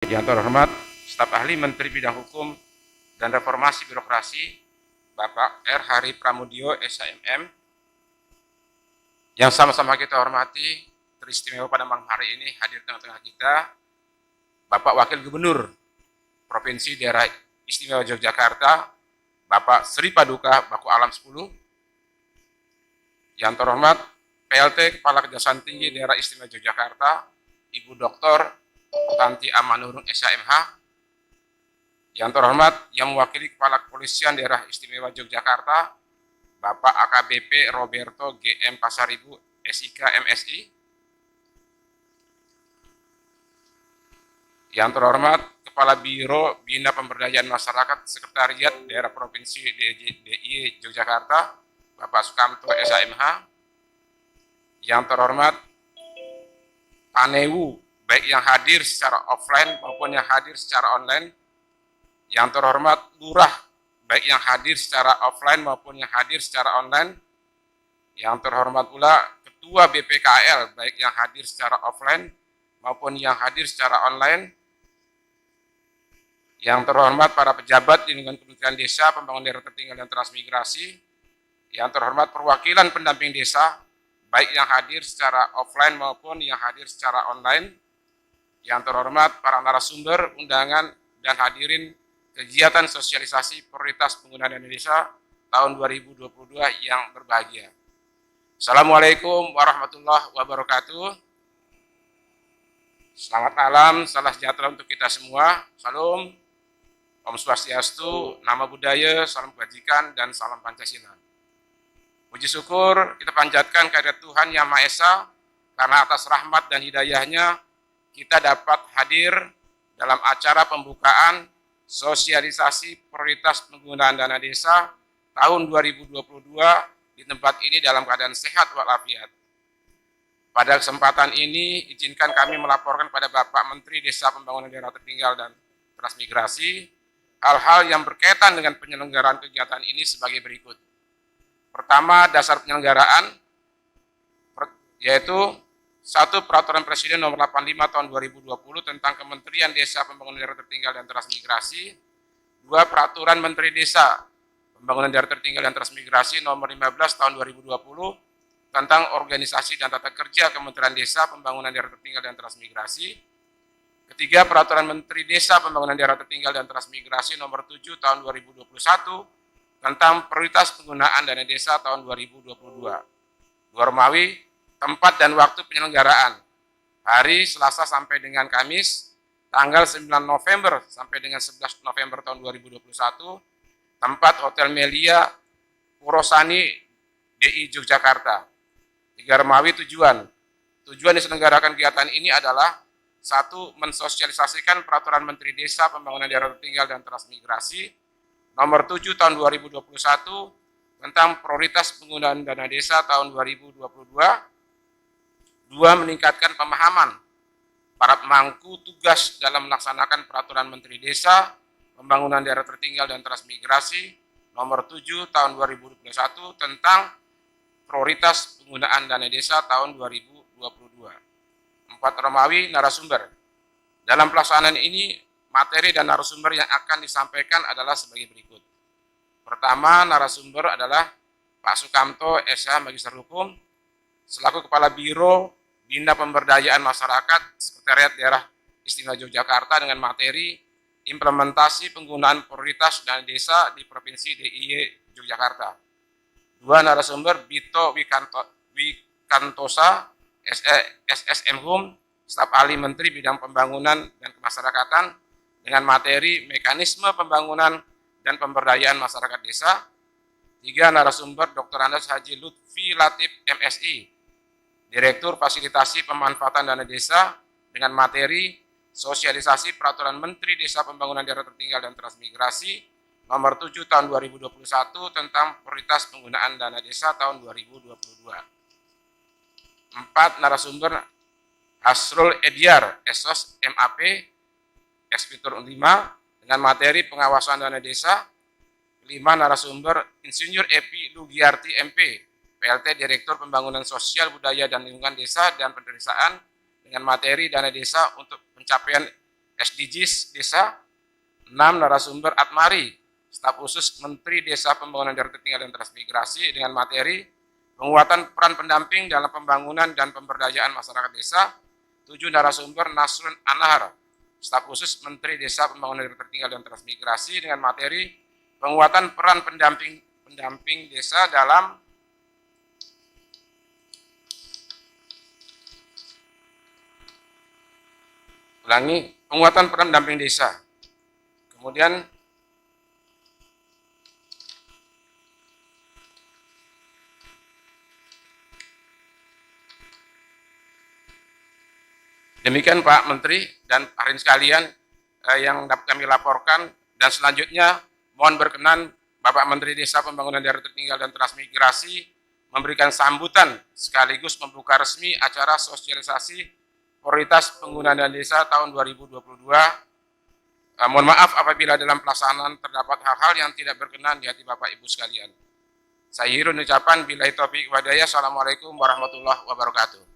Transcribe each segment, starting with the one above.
Yang terhormat Staf Ahli Menteri Bidang Hukum dan Reformasi Birokrasi, Bapak R. Hari Pramudio, SHMM, yang sama-sama kita hormati, teristimewa pada malam hari ini hadir tengah-tengah kita, Bapak Wakil Gubernur Provinsi Daerah Istimewa Yogyakarta, Bapak Sri Paduka Baku Alam 10, yang terhormat PLT Kepala Kejaksaan Tinggi Daerah Istimewa Yogyakarta, Ibu Dr. Tanti Amanurung SHMH, yang terhormat yang mewakili Kepala Kepolisian Daerah Istimewa Yogyakarta, Bapak AKBP Roberto GM Pasaribu SIK MSI, yang terhormat Kepala Biro Bina Pemberdayaan Masyarakat Sekretariat Daerah Provinsi DIY Yogyakarta, Bapak Sukamto SHMH, yang terhormat Panewu, baik yang hadir secara offline maupun yang hadir secara online, yang terhormat Lurah, baik yang hadir secara offline maupun yang hadir secara online, yang terhormat pula Ketua BPKL, baik yang hadir secara offline maupun yang hadir secara online, yang terhormat para pejabat di lingkungan Kementerian Desa, Pembangunan Daerah Tertinggal dan Transmigrasi, yang terhormat perwakilan pendamping desa, baik yang hadir secara offline maupun yang hadir secara online, yang terhormat para narasumber, undangan, dan hadirin kegiatan sosialisasi prioritas penggunaan dana desa tahun 2022 yang berbahagia. Assalamualaikum warahmatullahi wabarakatuh. Selamat malam, salam sejahtera untuk kita semua. Salam, Om Swastiastu, Nama Budaya, salam kebajikan, dan salam Pancasila. Puji syukur kita panjatkan kehadirat Tuhan Yang Maha Esa, karena atas rahmat dan hidayahnya kita dapat hadir dalam acara pembukaan sosialisasi prioritas penggunaan dana desa tahun 2022 di tempat ini dalam keadaan sehat walafiat. Pada kesempatan ini, izinkan kami melaporkan pada Bapak Menteri Desa Pembangunan Daerah Tertinggal dan Transmigrasi hal-hal yang berkaitan dengan penyelenggaraan kegiatan ini sebagai berikut. Pertama, dasar penyelenggaraan, yaitu 1. Peraturan Presiden Nomor 85 Tahun 2020 tentang Kementerian Desa Pembangunan Daerah Tertinggal dan Transmigrasi. 2. Peraturan Menteri Desa Pembangunan Daerah Tertinggal dan Transmigrasi Nomor 15 Tahun 2020 tentang organisasi dan tata kerja Kementerian Desa Pembangunan Daerah Tertinggal dan Transmigrasi. 3. Peraturan Menteri Desa Pembangunan Daerah Tertinggal dan Transmigrasi Nomor 7 Tahun 2021 tentang prioritas penggunaan dana desa tahun 2022. 2. Romawi, tempat dan waktu penyelenggaraan. Hari Selasa sampai dengan Kamis, tanggal 9 November sampai dengan 11 November tahun 2021, tempat Hotel Melia Purosani DI Yogyakarta. 3. Romawi, tujuan. Tujuan diselenggarakan kegiatan ini adalah 1. Mensosialisasikan Peraturan Menteri Desa Pembangunan Daerah Tertinggal dan Transmigrasi Nomor 7 Tahun 2021 tentang prioritas penggunaan dana desa tahun 2022. 2. Meningkatkan pemahaman para pemangku tugas dalam melaksanakan Peraturan Menteri Desa Pembangunan Daerah Tertinggal dan Transmigrasi Nomor 7 Tahun 2021 tentang prioritas penggunaan dana desa tahun 2022. 4. Romawi, narasumber. Dalam pelaksanaan ini, materi dan narasumber yang akan disampaikan adalah sebagai berikut. Pertama, narasumber adalah Pak Sukamto, SH, Magister Hukum, selaku Kepala Biro Bina Pemberdayaan Masyarakat Sekretariat Daerah Istimewa Yogyakarta dengan materi implementasi penggunaan prioritas dana desa di Provinsi DIY Yogyakarta. 2. Narasumber Bito Wikantosa, SSM Hum, Staf Ahli Menteri Bidang Pembangunan dan Kemasyarakatan dengan materi mekanisme pembangunan dan pemberdayaan masyarakat desa. 3. Narasumber Dr. Andes Haji Lutfi Latif MSI, Direktur Fasilitasi Pemanfaatan Dana Desa dengan materi sosialisasi Peraturan Menteri Desa Pembangunan Daerah Tertinggal dan Transmigrasi Nomor 7 Tahun 2021 tentang prioritas penggunaan dana desa tahun 2022. 4. Narasumber Hasrul Ediar, SOS MAP, Eksekutor 5, dengan materi pengawasan dana desa. 5. Narasumber Insinyur Epi Lugiarti MP, PLT Direktur Pembangunan Sosial Budaya dan Lingkungan Desa dan Pedesaan dengan materi dana desa untuk pencapaian SDGs Desa, 6 narasumber Atmari, staf khusus Menteri Desa Pembangunan Daerah Tertinggal dan Transmigrasi dengan materi penguatan peran pendamping dalam pembangunan dan pemberdayaan masyarakat desa. 7 narasumber Nasrun Anahar, staf khusus Menteri Desa Pembangunan Daerah Tertinggal dan Transmigrasi dengan materi penguatan peran pendamping desa dalam penguatan peran pendamping desa. Kemudian demikian Pak Menteri dan hadirin sekalian yang dapat kami laporkan, dan selanjutnya mohon berkenan Bapak Menteri Desa Pembangunan Daerah Tertinggal dan Transmigrasi memberikan sambutan sekaligus membuka resmi acara sosialisasi prioritas penggunaan dana desa tahun 2022. Mohon maaf apabila dalam pelaksanaan terdapat hal-hal yang tidak berkenan di hati Bapak Ibu sekalian. Saya akhiri ucapan billahi taufiq wal hidayah. Assalamualaikum warahmatullahi wabarakatuh.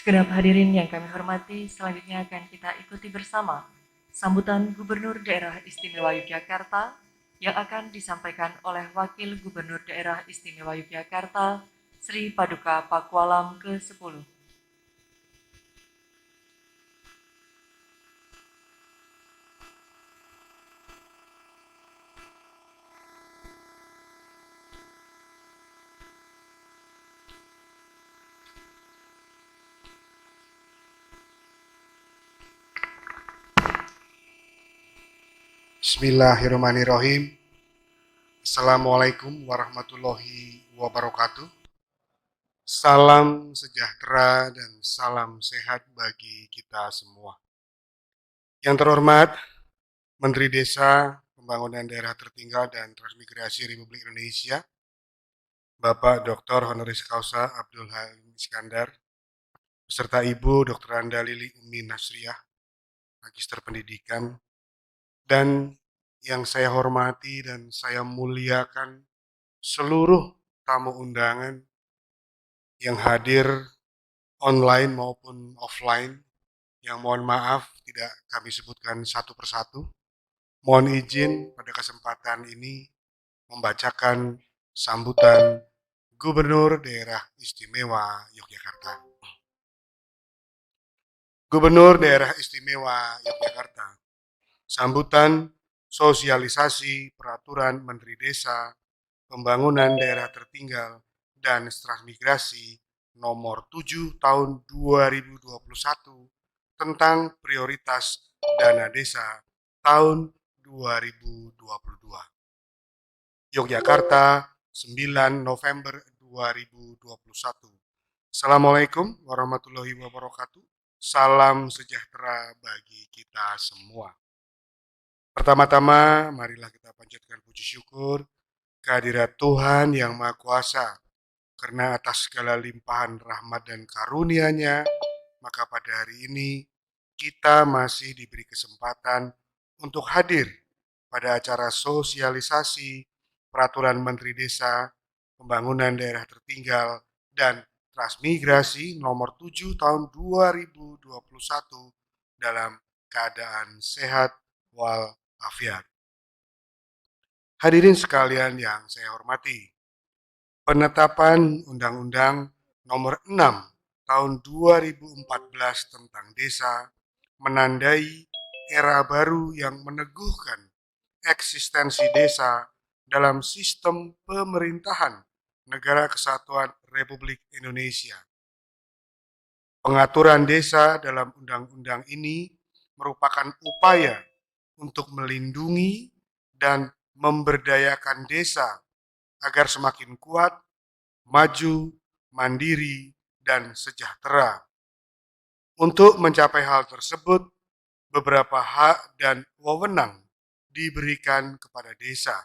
Segenap hadirin yang kami hormati, selanjutnya akan kita ikuti bersama sambutan Gubernur Daerah Istimewa Yogyakarta yang akan disampaikan oleh Wakil Gubernur Daerah Istimewa Yogyakarta, Sri Paduka Pakualam ke-10. Bismillahirrahmanirrahim. Assalamualaikum warahmatullahi wabarakatuh. Salam sejahtera dan salam sehat bagi kita semua. Yang terhormat Menteri Desa, Pembangunan Daerah Tertinggal dan Transmigrasi Republik Indonesia, Bapak Dr. Honoris Causa Abdul Halim Iskandar, beserta Ibu Dr. Anda Lili Umi Nasriah, Magister Pendidikan, dan yang saya hormati dan saya muliakan seluruh tamu undangan yang hadir online maupun offline, yang mohon maaf tidak kami sebutkan satu persatu. Mohon izin pada kesempatan ini membacakan sambutan Gubernur Daerah Istimewa Yogyakarta. Gubernur Daerah Istimewa Yogyakarta. Sambutan sosialisasi peraturan Menteri Desa, Pembangunan Daerah Tertinggal dan Transmigrasi nomor 7 tahun 2021 tentang prioritas dana desa tahun 2022. Yogyakarta, 9 November 2021. Assalamualaikum warahmatullahi wabarakatuh. Salam sejahtera bagi kita semua. Pertama-tama, marilah kita panjatkan puji syukur kehadirat Tuhan Yang Maha Kuasa, karena atas segala limpahan rahmat dan karunia-Nya, maka pada hari ini kita masih diberi kesempatan untuk hadir pada acara sosialisasi peraturan Menteri Desa, Pembangunan Daerah Tertinggal, dan Transmigrasi nomor 7 tahun 2021 dalam keadaan sehat walafiat. Hadirin sekalian yang saya hormati, penetapan Undang-Undang Nomor 6 Tahun 2014 tentang Desa menandai era baru yang meneguhkan eksistensi desa dalam sistem pemerintahan Negara Kesatuan Republik Indonesia. Pengaturan desa dalam undang-undang ini merupakan upaya untuk melindungi dan memberdayakan desa agar semakin kuat, maju, mandiri, dan sejahtera. Untuk mencapai hal tersebut, beberapa hak dan wewenang diberikan kepada desa.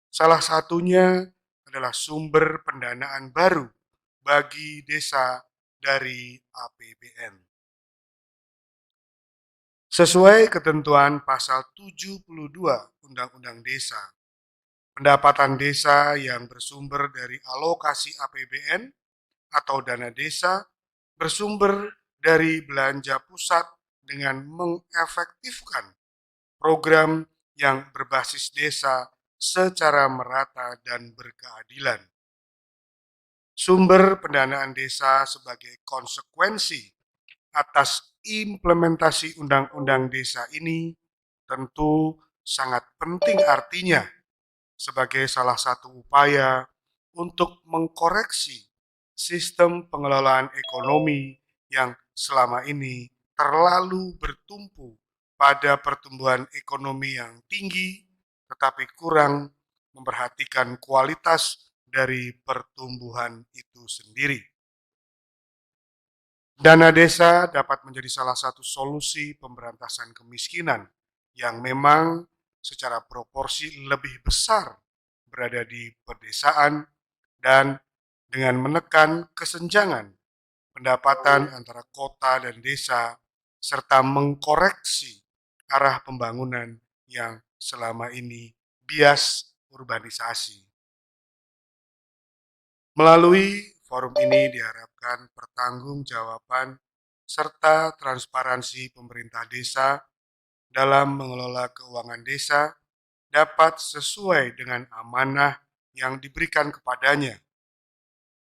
Salah satunya adalah sumber pendanaan baru bagi desa dari APBN. Sesuai ketentuan pasal 72 Undang-Undang Desa, pendapatan desa yang bersumber dari alokasi APBN atau dana desa bersumber dari belanja pusat dengan mengefektifkan program yang berbasis desa secara merata dan berkeadilan. Sumber pendanaan desa sebagai konsekuensi atas implementasi undang-undang desa ini tentu sangat penting, artinya sebagai salah satu upaya untuk mengkoreksi sistem pengelolaan ekonomi yang selama ini terlalu bertumpu pada pertumbuhan ekonomi yang tinggi tetapi kurang memperhatikan kualitas dari pertumbuhan itu sendiri. Dana desa dapat menjadi salah satu solusi pemberantasan kemiskinan yang memang secara proporsi lebih besar berada di pedesaan dan dengan menekan kesenjangan pendapatan antara kota dan desa serta mengkoreksi arah pembangunan yang selama ini bias urbanisasi. Melalui forum ini diharapkan pertanggungjawaban serta transparansi pemerintah desa dalam mengelola keuangan desa dapat sesuai dengan amanah yang diberikan kepadanya.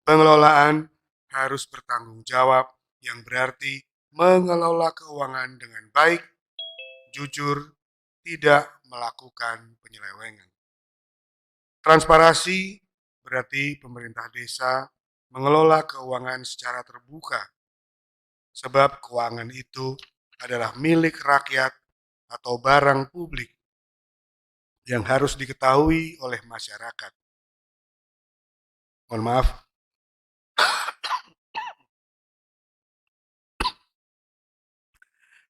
Pengelolaan harus bertanggung jawab, yang berarti mengelola keuangan dengan baik, jujur, tidak melakukan penyelewengan. Transparansi berarti pemerintah desa mengelola keuangan secara terbuka, sebab keuangan itu adalah milik rakyat atau barang publik yang harus diketahui oleh masyarakat. Mohon maaf.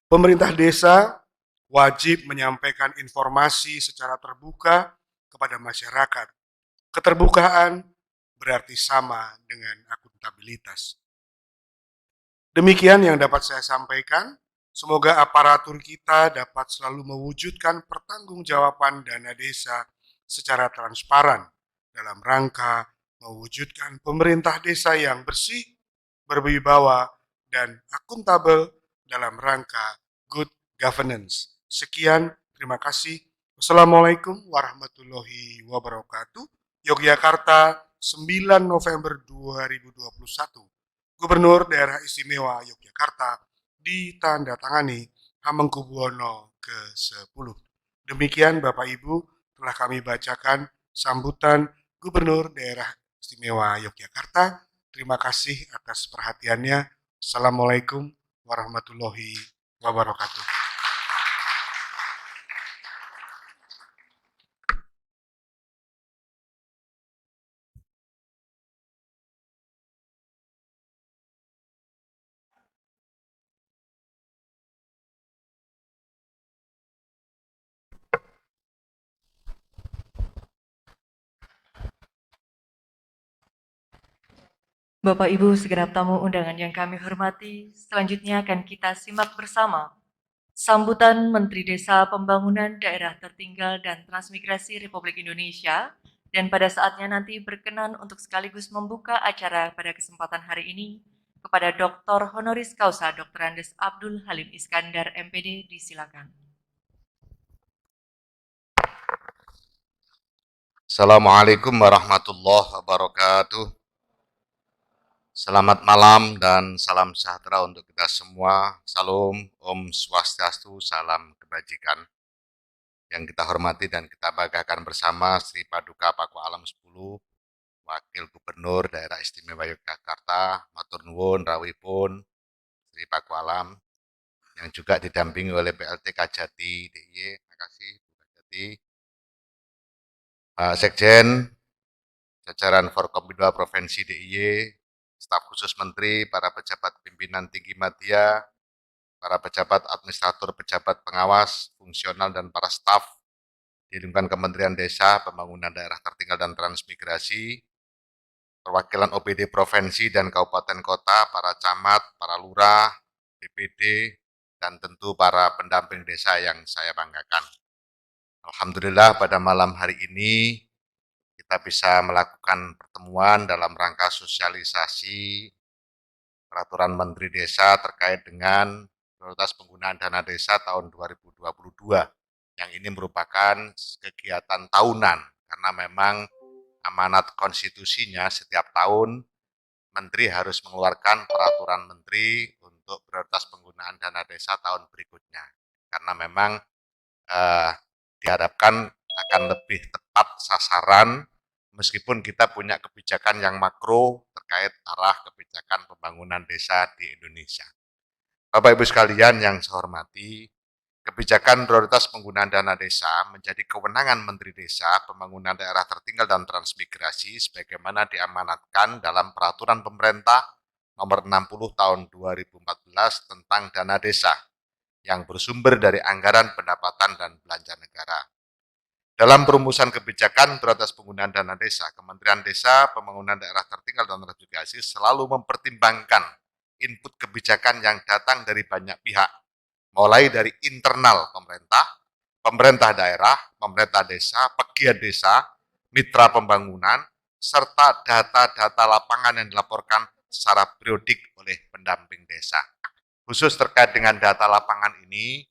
Pemerintah desa wajib menyampaikan informasi secara terbuka kepada masyarakat. Keterbukaan berarti sama dengan akuntabilitas. Demikian yang dapat saya sampaikan. Semoga aparatur kita dapat selalu mewujudkan pertanggungjawaban dana desa secara transparan dalam rangka mewujudkan pemerintah desa yang bersih, berwibawa, dan akuntabel dalam rangka good governance. Sekian, terima kasih. Wassalamualaikum warahmatullahi wabarakatuh. Yogyakarta, 9 November 2021. Gubernur Daerah Istimewa Yogyakarta ditandatangani Hamengkubuwono ke-10. Demikian Bapak Ibu telah kami bacakan sambutan Gubernur Daerah Istimewa Yogyakarta. Terima kasih atas perhatiannya. Assalamualaikum warahmatullahi wabarakatuh. Bapak Ibu segenap tamu undangan yang kami hormati, selanjutnya akan kita simak bersama sambutan Menteri Desa Pembangunan Daerah Tertinggal dan Transmigrasi Republik Indonesia, dan pada saatnya nanti berkenan untuk sekaligus membuka acara pada kesempatan hari ini kepada Dr. Honoris Causa Dr. Andes Abdul Halim Iskandar MPD, disilakan. Assalamualaikum warahmatullahi wabarakatuh. Selamat malam dan salam sejahtera untuk kita semua. Salam, Om Swastiastu, salam kebajikan. Yang kita hormati dan kita banggakan bersama Sri Paduka Paku Alam 10, Wakil Gubernur Daerah Istimewa Yogyakarta, Matur Nuwun rawuhipun Sri Paku Alam, yang juga didampingi oleh PLT Kajati DIY. Terima kasih Bu Kajati. Pak Sekjen, jajaran Forkompinda Provinsi DIY, staf khusus menteri, para pejabat pimpinan tinggi media, para pejabat administrator, pejabat pengawas, fungsional, dan para staf di lingkungan Kementerian Desa, Pembangunan Daerah Tertinggal dan Transmigrasi, perwakilan OPD provinsi dan kabupaten kota, para camat, para lurah, DPD, dan tentu para pendamping desa yang saya banggakan. Alhamdulillah pada malam hari ini kita bisa melakukan pertemuan dalam rangka sosialisasi peraturan Menteri Desa terkait dengan prioritas penggunaan dana desa tahun 2022. Yang ini merupakan kegiatan tahunan karena memang amanat konstitusinya setiap tahun Menteri harus mengeluarkan peraturan Menteri untuk prioritas penggunaan dana desa tahun berikutnya. Karena memang diharapkan akan lebih tepat sasaran meskipun kita punya kebijakan yang makro terkait arah kebijakan pembangunan desa di Indonesia. Bapak Ibu sekalian yang saya hormati, kebijakan prioritas penggunaan dana desa menjadi kewenangan Menteri Desa, Pembangunan Daerah Tertinggal dan Transmigrasi sebagaimana diamanatkan dalam Peraturan Pemerintah Nomor 60 Tahun 2014 tentang dana desa yang bersumber dari anggaran pendapatan dan belanja negara. Dalam perumusan kebijakan prioritas penggunaan dana desa, Kementerian Desa, Pembangunan Daerah Tertinggal dan Transmigrasi selalu mempertimbangkan input kebijakan yang datang dari banyak pihak, mulai dari internal pemerintah, pemerintah daerah, pemerintah desa, pegiat desa, mitra pembangunan, serta data-data lapangan yang dilaporkan secara periodik oleh pendamping desa. Khusus terkait dengan data lapangan ini,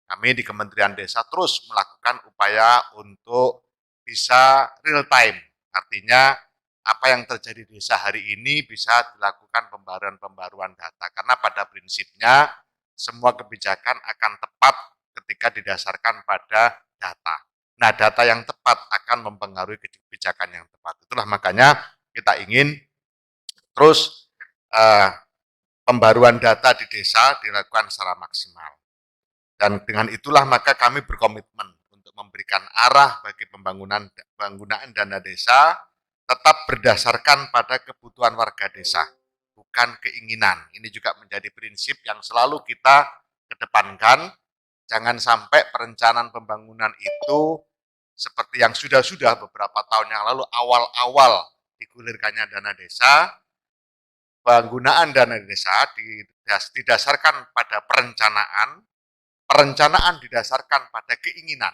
kami di Kementerian Desa terus melakukan upaya untuk bisa real time. Artinya apa yang terjadi di desa hari ini bisa dilakukan pembaruan data. Karena pada prinsipnya semua kebijakan akan tepat ketika didasarkan pada data. Nah, data yang tepat akan mempengaruhi kebijakan yang tepat. Itulah makanya kita ingin terus pembaruan data di desa dilakukan secara maksimal. Dan dengan itulah maka kami berkomitmen untuk memberikan arah bagi penggunaan dana desa tetap berdasarkan pada kebutuhan warga desa, bukan keinginan. Ini juga menjadi prinsip yang selalu kita kedepankan. Jangan sampai perencanaan pembangunan itu seperti yang sudah beberapa tahun yang lalu awal-awal digulirkannya dana desa, penggunaan dana desa didasarkan pada perencanaan didasarkan pada keinginan,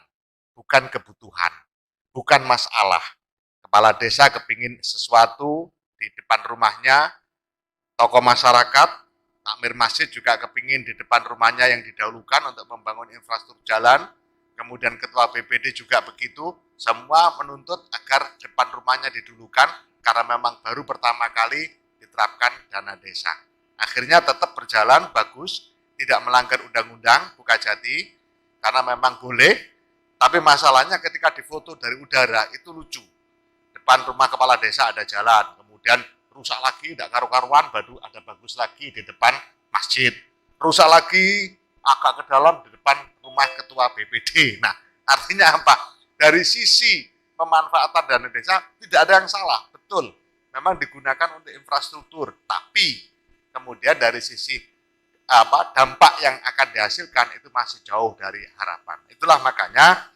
bukan kebutuhan, bukan masalah. Kepala desa kepingin sesuatu di depan rumahnya, tokoh masyarakat, takmir masjid juga kepingin di depan rumahnya yang didahulukan untuk membangun infrastruktur jalan, kemudian ketua BPD juga begitu, semua menuntut agar depan rumahnya didulukan karena memang baru pertama kali diterapkan dana desa. Akhirnya tetap berjalan bagus, tidak melanggar undang-undang buka jati, karena memang boleh, tapi masalahnya ketika difoto dari udara itu lucu. Depan rumah kepala desa ada jalan, kemudian rusak lagi, tidak karu-karuan, baru ada bagus lagi di depan masjid. Rusak lagi, agak ke dalam di depan rumah ketua BPD. Nah, artinya apa? Dari sisi pemanfaatan dana desa tidak ada yang salah, betul. Memang digunakan untuk infrastruktur, tapi kemudian dari sisi dampak yang akan dihasilkan itu masih jauh dari harapan. Itulah makanya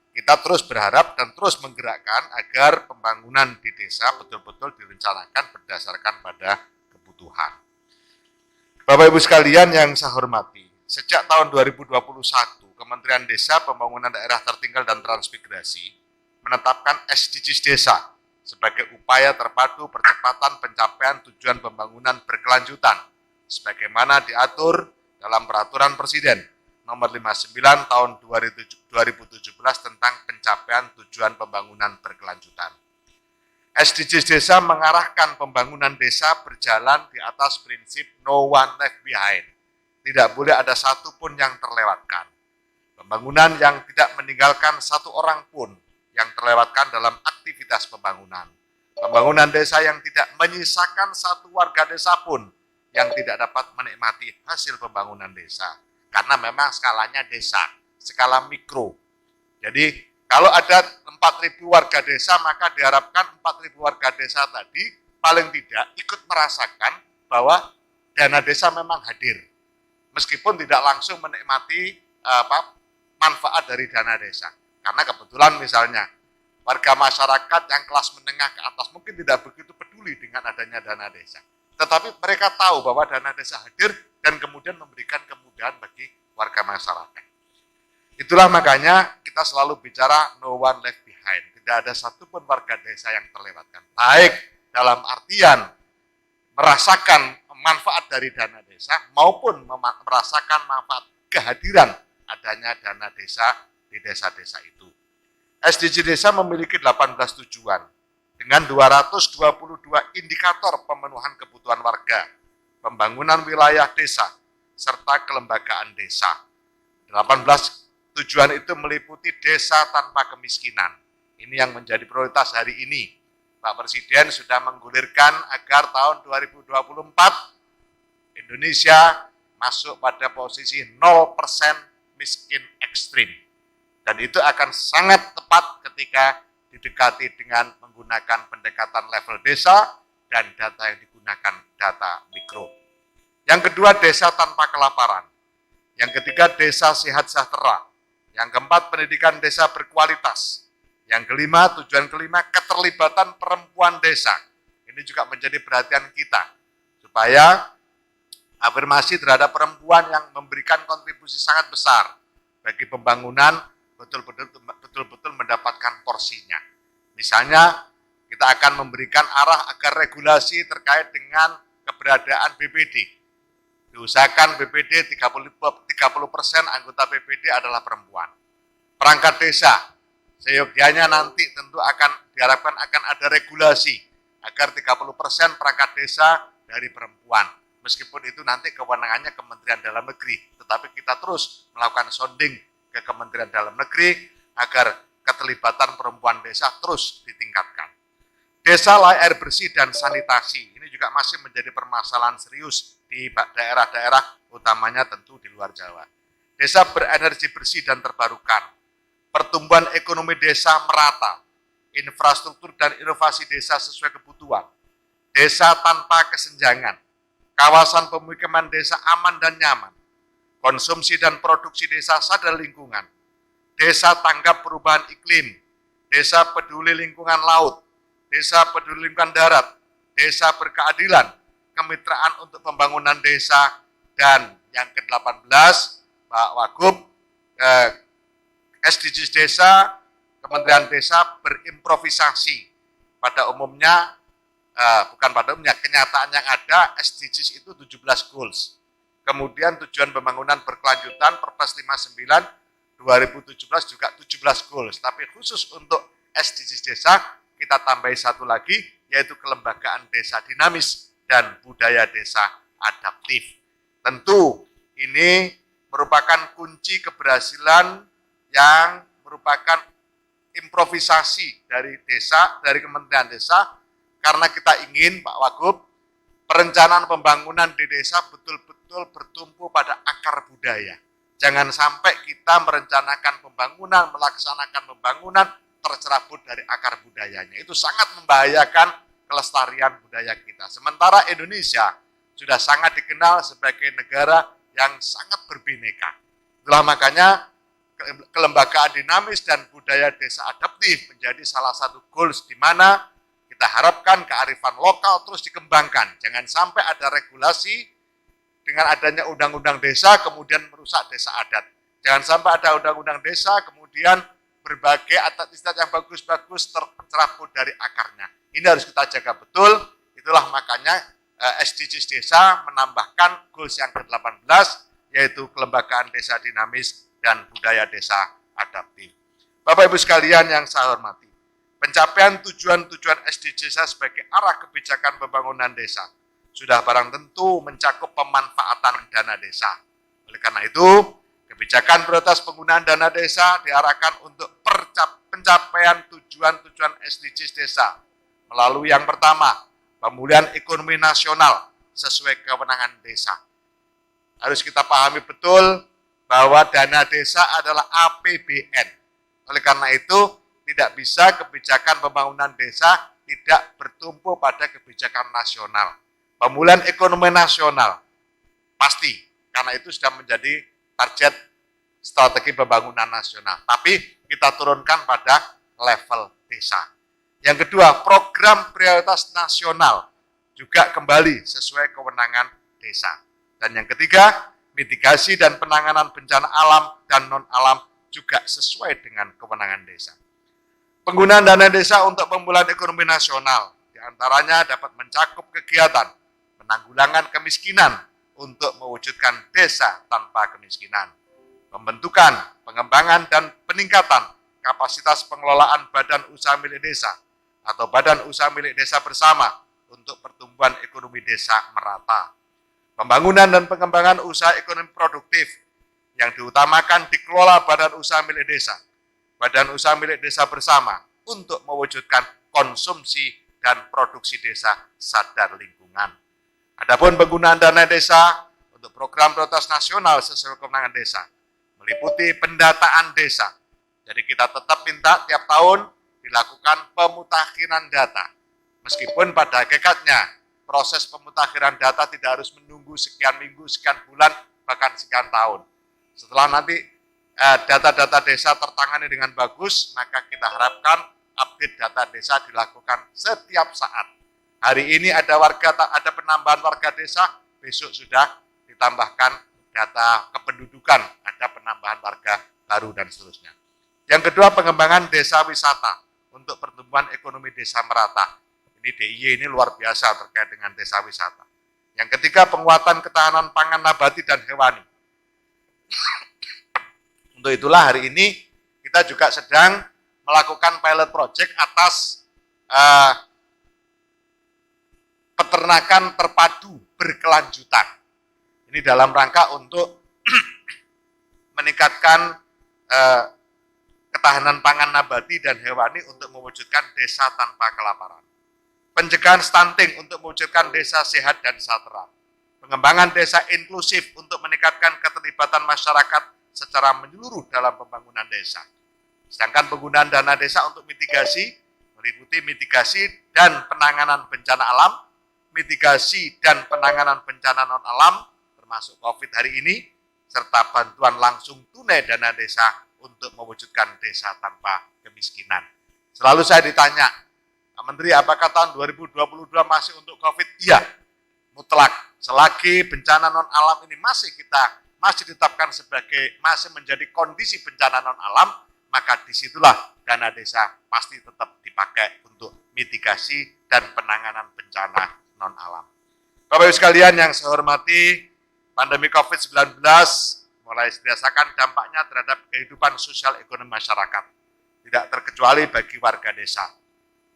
kita terus berharap dan terus menggerakkan agar pembangunan di desa betul-betul direncanakan berdasarkan pada kebutuhan. Bapak Ibu sekalian yang saya hormati, sejak tahun 2021 Kementerian Desa, Pembangunan Daerah Tertinggal dan Transmigrasi menetapkan SDGs Desa sebagai upaya terpadu percepatan pencapaian tujuan pembangunan berkelanjutan sebagaimana diatur dalam Peraturan Presiden Nomor 59 Tahun 2017 tentang pencapaian tujuan pembangunan berkelanjutan. SDGs Desa mengarahkan pembangunan desa berjalan di atas prinsip no one left behind. Tidak boleh ada satupun yang terlewatkan. Pembangunan yang tidak meninggalkan satu orang pun yang terlewatkan dalam aktivitas pembangunan. Pembangunan desa yang tidak menyisakan satu warga desa pun yang tidak dapat menikmati hasil pembangunan desa. Karena memang skalanya desa, skala mikro. Jadi kalau ada 4.000 warga desa, maka diharapkan 4.000 warga desa tadi paling tidak ikut merasakan bahwa dana desa memang hadir. Meskipun tidak langsung menikmati manfaat dari dana desa. Karena kebetulan misalnya warga masyarakat yang kelas menengah ke atas mungkin tidak begitu peduli dengan adanya dana desa. Tetapi mereka tahu bahwa dana desa hadir dan kemudian memberikan kemudahan bagi warga masyarakat. Itulah makanya kita selalu bicara no one left behind. Tidak ada satupun warga desa yang terlewatkan. Baik dalam artian merasakan manfaat dari dana desa maupun merasakan manfaat kehadiran adanya dana desa di desa-desa itu. SDG Desa memiliki 18 tujuan dengan 222 indikator pemenuhan kebutuhan warga, pembangunan wilayah desa, serta kelembagaan desa. 18 tujuan itu meliputi desa tanpa kemiskinan. Ini yang menjadi prioritas hari ini. Pak Presiden sudah menggulirkan agar tahun 2024 Indonesia masuk pada posisi 0% miskin ekstrim. Dan itu akan sangat tepat ketika didekati dengan menggunakan pendekatan level desa dan data yang digunakan data mikro. Yang kedua, desa tanpa kelaparan. Yang ketiga, desa sehat sejahtera. Yang keempat, pendidikan desa berkualitas. Yang kelima, tujuan kelima, keterlibatan perempuan desa. Ini juga menjadi perhatian kita, supaya afirmasi terhadap perempuan yang memberikan kontribusi sangat besar bagi pembangunan betul-betul mendapatkan porsinya. Misalnya, kita akan memberikan arah agar regulasi terkait dengan keberadaan BPD. Diusahakan BPD 30% anggota BPD adalah perempuan. Perangkat desa, seyogianya nanti tentu diharapkan akan ada regulasi agar 30% perangkat desa dari perempuan. Meskipun itu nanti kewenangannya Kementerian Dalam Negeri, tetapi kita terus melakukan sounding ke Kementerian Dalam Negeri agar keterlibatan perempuan desa terus ditingkatkan. Desa layak air bersih dan sanitasi, ini juga masih menjadi permasalahan serius di daerah-daerah, utamanya tentu di luar Jawa. Desa berenergi bersih dan terbarukan, pertumbuhan ekonomi desa merata, infrastruktur dan inovasi desa sesuai kebutuhan, desa tanpa kesenjangan, kawasan pemukiman desa aman dan nyaman, konsumsi dan produksi desa sadar lingkungan, desa tanggap perubahan iklim, desa peduli lingkungan laut, desa peduli lingkungan darat, desa berkeadilan, kemitraan untuk pembangunan desa, dan yang ke-18, Pak Wagub, SDGs Desa, Kementerian Desa berimprovisasi. Pada umumnya, kenyataan yang ada, SDGs itu 17 goals. Kemudian tujuan pembangunan berkelanjutan Perpres 59 2017 juga 17 goals. Tapi khusus untuk SDGs Desa kita tambahi satu lagi, yaitu kelembagaan desa dinamis dan budaya desa adaptif. Tentu ini merupakan kunci keberhasilan yang merupakan improvisasi dari desa, dari Kementerian Desa, karena kita ingin, Pak Wagub, perencanaan pembangunan di desa betul-betul bertumpu pada akar budaya. Jangan sampai kita merencanakan pembangunan, melaksanakan pembangunan, tercerabut dari akar budayanya. Itu sangat membahayakan kelestarian budaya kita. Sementara Indonesia sudah sangat dikenal sebagai negara yang sangat berbineka. Itulah makanya kelembagaan dinamis dan budaya desa adaptif menjadi salah satu goals di mana kita harapkan kearifan lokal terus dikembangkan. Jangan sampai ada regulasi dengan adanya undang-undang desa kemudian merusak desa adat. Jangan sampai ada undang-undang desa kemudian berbagai adat istiadat yang bagus-bagus tercerabut dari akarnya. Ini harus kita jaga betul. Itulah makanya SDGs Desa menambahkan goals yang ke-18 yaitu kelembagaan desa dinamis dan budaya desa adaptif. Bapak Ibu sekalian yang saya hormati, pencapaian tujuan-tujuan SDGs sebagai arah kebijakan pembangunan desa sudah barang tentu mencakup pemanfaatan dana desa. Oleh karena itu, kebijakan prioritas penggunaan dana desa diarahkan untuk pencapaian tujuan-tujuan SDGs desa melalui yang pertama, pemulihan ekonomi nasional sesuai kewenangan desa. Harus kita pahami betul bahwa dana desa adalah APBN. Oleh karena itu, tidak bisa kebijakan pembangunan desa tidak bertumpu pada kebijakan nasional. Pemulihan ekonomi nasional, pasti, karena itu sudah menjadi target strategi pembangunan nasional. Tapi kita turunkan pada level desa. Yang kedua, program prioritas nasional juga kembali sesuai kewenangan desa. Dan yang ketiga, mitigasi dan penanganan bencana alam dan non-alam juga sesuai dengan kewenangan desa. Penggunaan dana desa untuk pemulihan ekonomi nasional, diantaranya dapat mencakup kegiatan penanggulangan kemiskinan untuk mewujudkan desa tanpa kemiskinan, pembentukan, pengembangan, dan peningkatan kapasitas pengelolaan badan usaha milik desa atau badan usaha milik desa bersama untuk pertumbuhan ekonomi desa merata. Pembangunan dan pengembangan usaha ekonomi produktif yang diutamakan dikelola badan usaha milik desa, badan usaha milik desa bersama untuk mewujudkan konsumsi dan produksi desa sadar lingkungan. Adapun penggunaan dana desa untuk program prioritas nasional sesuai kewenangan desa meliputi pendataan desa. Jadi kita tetap minta tiap tahun dilakukan pemutakhiran data. Meskipun pada hakikatnya proses pemutakhiran data tidak harus menunggu sekian minggu, sekian bulan, bahkan sekian tahun. Setelah nanti data-data desa tertangani dengan bagus, maka kita harapkan update data desa dilakukan setiap saat. Hari ini ada penambahan warga desa, besok sudah ditambahkan data kependudukan, ada penambahan warga baru dan seterusnya. Yang kedua, pengembangan desa wisata untuk pertumbuhan ekonomi desa merata. Ini DIY ini luar biasa terkait dengan desa wisata. Yang ketiga, penguatan ketahanan pangan nabati dan hewani. Untuk itulah hari ini kita juga sedang melakukan pilot project atas peternakan terpadu berkelanjutan. Ini dalam rangka untuk meningkatkan ketahanan pangan nabati dan hewani untuk mewujudkan desa tanpa kelaparan. Pencegahan stunting untuk mewujudkan desa sehat dan sejahtera. Pengembangan desa inklusif untuk meningkatkan keterlibatan masyarakat secara menyeluruh dalam pembangunan desa. Sedangkan penggunaan dana desa untuk mitigasi, meliputi mitigasi dan penanganan bencana alam, mitigasi dan penanganan bencana non-alam, termasuk COVID hari ini, serta bantuan langsung tunai dana desa untuk mewujudkan desa tanpa kemiskinan. Selalu saya ditanya, Pak Menteri, apakah tahun 2022 masih untuk COVID? Iya, mutlak. Selagi bencana non-alam ini masih ditetapkan sebagai masih menjadi kondisi bencana non-alam, maka disitulah dana desa pasti tetap dipakai untuk mitigasi dan penanganan bencana non-alam. Bapak Ibu sekalian yang saya hormati, pandemi COVID-19 mulai dirasakan dampaknya terhadap kehidupan sosial ekonomi masyarakat, tidak terkecuali bagi warga desa.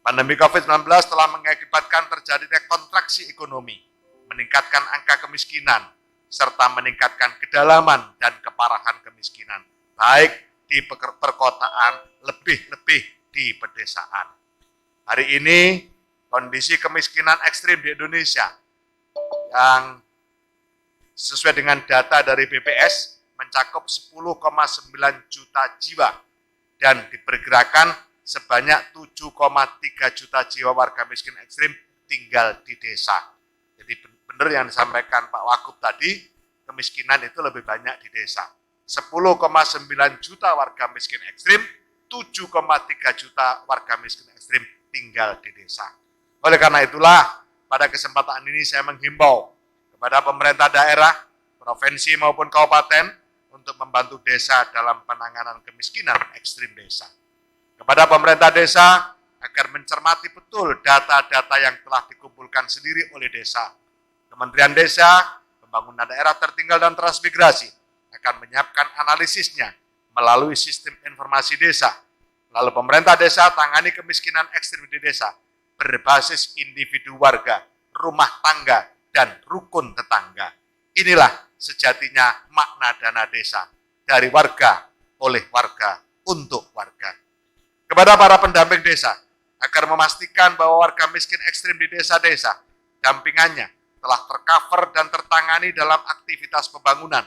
Pandemi COVID-19 telah mengakibatkan terjadinya kontraksi ekonomi, meningkatkan angka kemiskinan, serta meningkatkan kedalaman dan keparahan kemiskinan, baik di perkotaan, lebih-lebih di pedesaan. Hari ini, kondisi kemiskinan ekstrim di Indonesia yang sesuai dengan data dari BPS mencakup 10,9 juta jiwa dan diperkirakan sebanyak 7,3 juta jiwa warga miskin ekstrim tinggal di desa. Jadi benar yang disampaikan Pak Wagub tadi, kemiskinan itu lebih banyak di desa. 10,9 juta warga miskin ekstrim, 7,3 juta warga miskin ekstrim tinggal di desa. Oleh karena itulah, pada kesempatan ini saya menghimbau kepada pemerintah daerah, provinsi maupun kabupaten untuk membantu desa dalam penanganan kemiskinan ekstrim desa. Kepada pemerintah desa agar mencermati betul data-data yang telah dikumpulkan sendiri oleh desa. Kementerian Desa, Pembangunan Daerah Tertinggal dan Transmigrasi akan menyiapkan analisisnya melalui sistem informasi desa. Lalu pemerintah desa tangani kemiskinan ekstrim di desa berbasis individu warga, rumah tangga, dan rukun tetangga. Inilah sejatinya makna dana desa, dari warga, oleh warga, untuk warga. Kepada para pendamping desa, agar memastikan bahwa warga miskin ekstrim di desa-desa, dampingannya telah tercover dan tertangani dalam aktivitas pembangunan,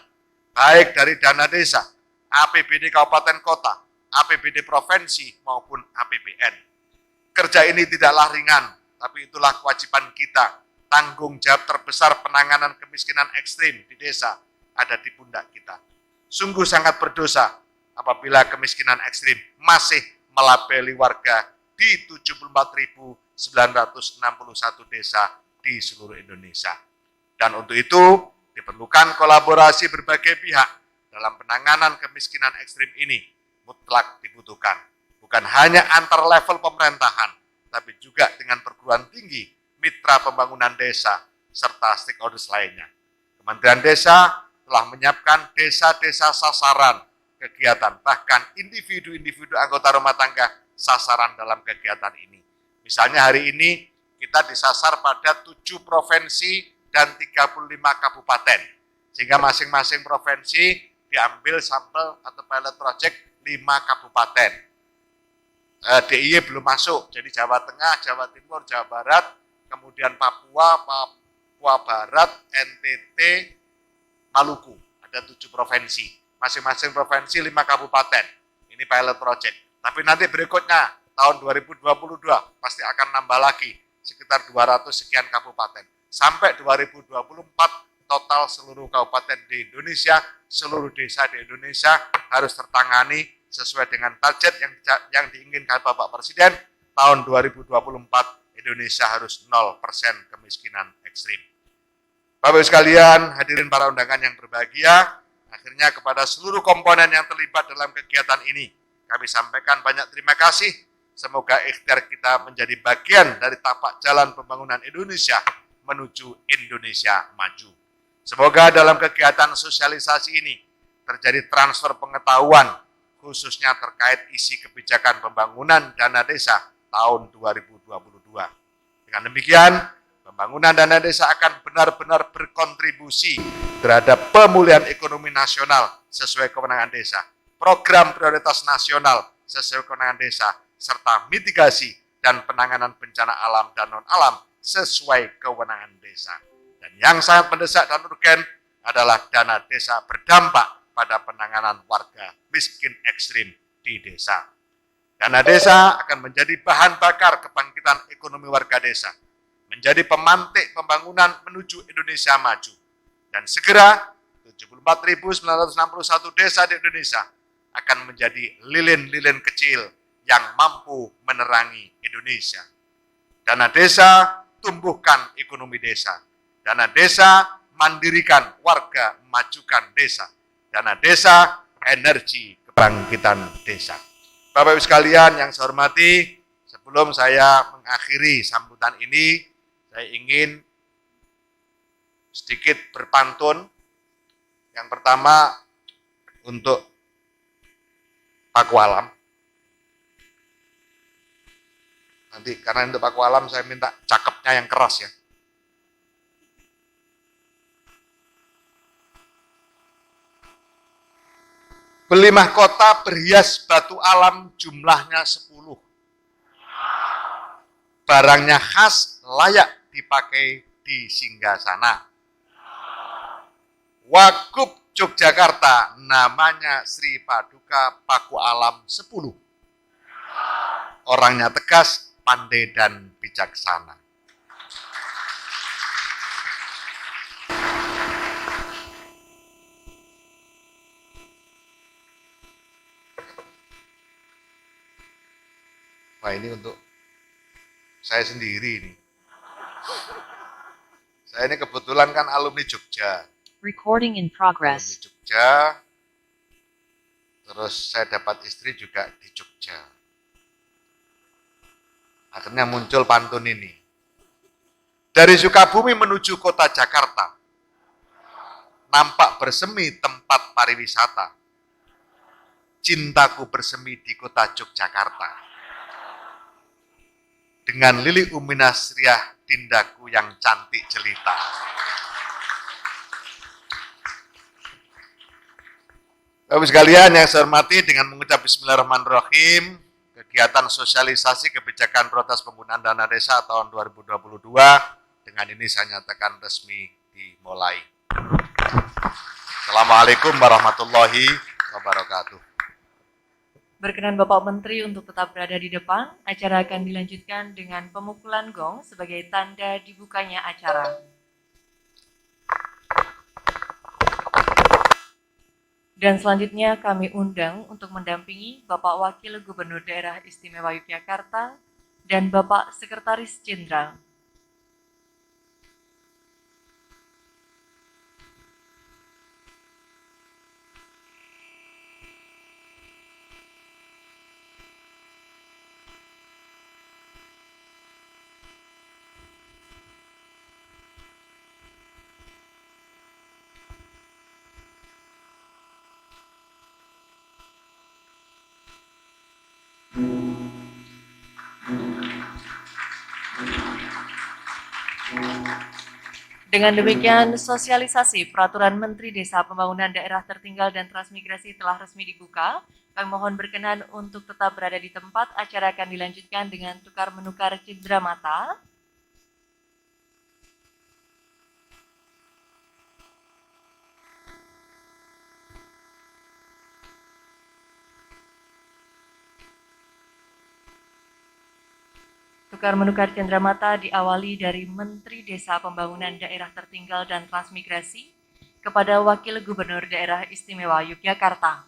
baik dari dana desa, APBD Kabupaten Kota, APBD Provinsi, maupun APBN. Kerja ini tidaklah ringan, tapi itulah kewajiban kita. Tanggung jawab terbesar penanganan kemiskinan ekstrim di desa ada di pundak kita. Sungguh sangat berdosa apabila kemiskinan ekstrim masih melabeli warga di 74.961 desa di seluruh Indonesia. Dan untuk itu diperlukan kolaborasi berbagai pihak dalam penanganan kemiskinan ekstrim ini mutlak dibutuhkan. Bukan hanya antar level pemerintahan, tapi juga dengan perguruan tinggi, mitra pembangunan desa, serta stakeholders lainnya. Kementerian Desa telah menyiapkan desa-desa sasaran kegiatan, bahkan individu-individu anggota rumah tangga sasaran dalam kegiatan ini. Misalnya hari ini kita disasar pada 7 provinsi dan 35 kabupaten, sehingga masing-masing provinsi diambil sampel atau pilot project 5 kabupaten. DIY belum masuk, jadi Jawa Tengah, Jawa Timur, Jawa Barat, kemudian Papua, Papua Barat, NTT, Maluku. Ada 7 provinsi. Masing-masing provinsi 5 kabupaten. Ini pilot project. Tapi nanti berikutnya, tahun 2022, pasti akan nambah lagi. Sekitar 200 sekian kabupaten. Sampai 2024, total seluruh kabupaten di Indonesia, seluruh desa di Indonesia harus tertangani sesuai dengan target yang diinginkan Bapak Presiden. Tahun 2024, Indonesia harus 0% kemiskinan ekstrim. Bapak Ibu sekalian, hadirin para undangan yang berbahagia, akhirnya kepada seluruh komponen yang terlibat dalam kegiatan ini, kami sampaikan banyak terima kasih. Semoga ikhtiar kita menjadi bagian dari tapak jalan pembangunan Indonesia menuju Indonesia maju. Semoga dalam kegiatan sosialisasi ini terjadi transfer pengetahuan, khususnya terkait isi kebijakan pembangunan dana desa tahun 2022. Dengan demikian, pembangunan dana desa akan benar-benar berkontribusi terhadap pemulihan ekonomi nasional sesuai kewenangan desa, program prioritas nasional sesuai kewenangan desa, serta mitigasi dan penanganan bencana alam dan non-alam sesuai kewenangan desa. Dan yang sangat mendesak dan urgen adalah dana desa berdampak pada penanganan warga miskin ekstrim di desa. Dana desa akan menjadi bahan bakar kebangkitan ekonomi warga desa, menjadi pemantik pembangunan menuju Indonesia maju. Dan segera 74.961 desa di Indonesia akan menjadi lilin-lilin kecil yang mampu menerangi Indonesia. Dana desa tumbuhkan ekonomi desa. Dana desa mandirikan warga, majukan desa. Dana desa energi kebangkitan desa. Bapak Ibu sekalian yang saya hormati, sebelum saya mengakhiri sambutan ini, saya ingin sedikit berpantun. Yang pertama untuk Paku Alam. Nanti karena untuk Paku Alam saya minta cakepnya yang keras ya. Beli mahkota berhias batu alam jumlahnya 10. Barangnya khas layak dipakai di singgasana. Wagub Yogyakarta namanya Sri Paduka Paku Alam 10. Orangnya tegas, pandai dan bijaksana. Wah, ini untuk saya sendiri ini. Saya ini kebetulan kan alumni Jogja. Recording in Alumni progress. Jogja. Terus saya dapat istri juga di Jogja. Akhirnya muncul pantun ini. Dari Sukabumi menuju kota Jakarta, nampak bersemi tempat pariwisata. Cintaku bersemi di kota Yogyakarta. Dengan Lili Uminasriah Dindaku yang cantik jelita. Bapak sekalian yang saya hormati, dengan mengucap Bismillahirrahmanirrahim, kegiatan sosialisasi kebijakan prioritas penggunaan dana desa tahun 2022 dengan ini saya nyatakan resmi dimulai. Assalamualaikum warahmatullahi wabarakatuh. Berkenan Bapak Menteri untuk tetap berada di depan, acara akan dilanjutkan dengan pemukulan gong sebagai tanda dibukanya acara. Dan selanjutnya kami undang untuk mendampingi Bapak Wakil Gubernur Daerah Istimewa Yogyakarta dan Bapak Sekretaris Jenderal. Dengan demikian, sosialisasi Peraturan Menteri Desa Pembangunan Daerah Tertinggal dan Transmigrasi telah resmi dibuka. Kami mohon berkenan untuk tetap berada di tempat. Acara akan dilanjutkan dengan tukar-menukar cindera mata. Tukar-menukar cenderamata diawali dari Menteri Desa Pembangunan Daerah Tertinggal dan Transmigrasi kepada Wakil Gubernur Daerah Istimewa Yogyakarta.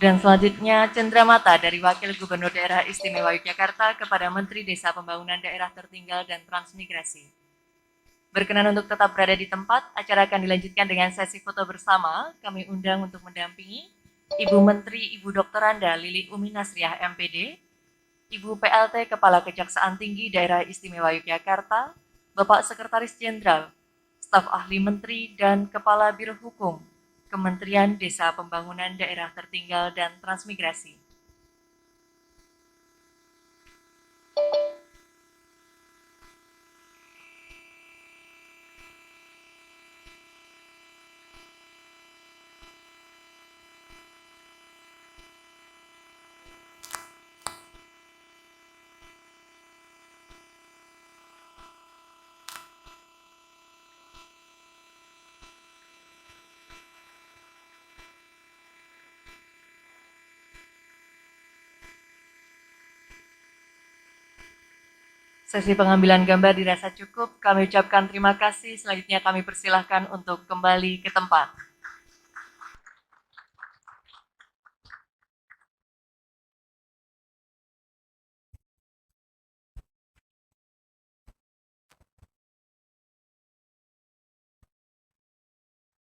Dan selanjutnya cenderamata dari Wakil Gubernur Daerah Istimewa Yogyakarta kepada Menteri Desa Pembangunan Daerah Tertinggal dan Transmigrasi. Berkenan untuk tetap berada di tempat, acara akan dilanjutkan dengan sesi foto bersama. Kami undang untuk mendampingi Ibu Menteri Ibu Dr. Anda Lili Umi Nasriah MPD, Ibu PLT Kepala Kejaksaan Tinggi Daerah Istimewa Yogyakarta, Bapak Sekretaris Jenderal, Staf Ahli Menteri dan Kepala Biro Hukum, Kementerian Desa Pembangunan Daerah Tertinggal dan Transmigrasi. Sesi pengambilan gambar dirasa cukup. Kami ucapkan terima kasih. Selanjutnya kami persilahkan untuk kembali ke tempat.